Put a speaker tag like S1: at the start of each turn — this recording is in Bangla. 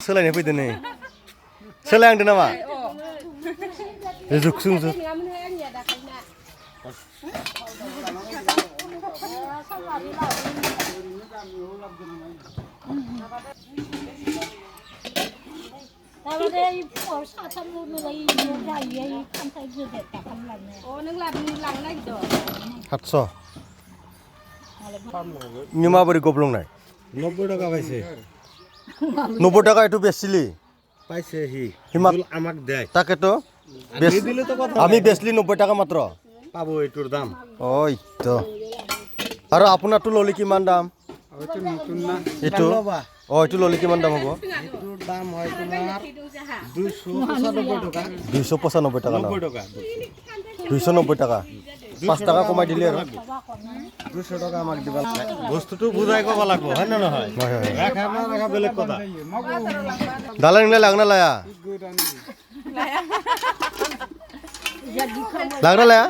S1: सोलायनो फैदो नै सोलायहांदो नामा जुगसुंसो
S2: Đây phụ sao thăm luôn mà lấy dài ấy không thấy vừa đẹp cả không lần này. Ô nước làm này rồi.
S1: 700 Nima বড়ি গবলং নাই
S3: 90 টাকা পাইছে
S1: 90 টাকা একটু বেচছিলি
S3: পাইছে
S1: হিমাক
S3: আমাক দেয়
S1: তাকে তো
S3: দিলে তো কথা
S1: আমি বেচলি 90 টাকা মাত্র
S3: পাবো এটুর দাম
S1: ওই তো আর আপোনাৰটো ললি কিমান দাম
S3: ওইটো নতুন না
S1: এটো ও এটো ললি কিমান দাম হ'ব
S3: এটুর দাম হয় তোমার 295 টাকা
S1: 295 টাকা না
S3: 90 টাকা
S1: 290 টাকা 5 টাকা কমাই দিলি আৰু
S3: 200 টাকা আমাক দিবা বস্তুটো বুজাই কবা লাগবো হয় না নহয়
S1: হয় হয়
S3: রাখা না রাখা বেলেগ কথা
S1: দালান না লাগনা লায়া লাগনা লায়া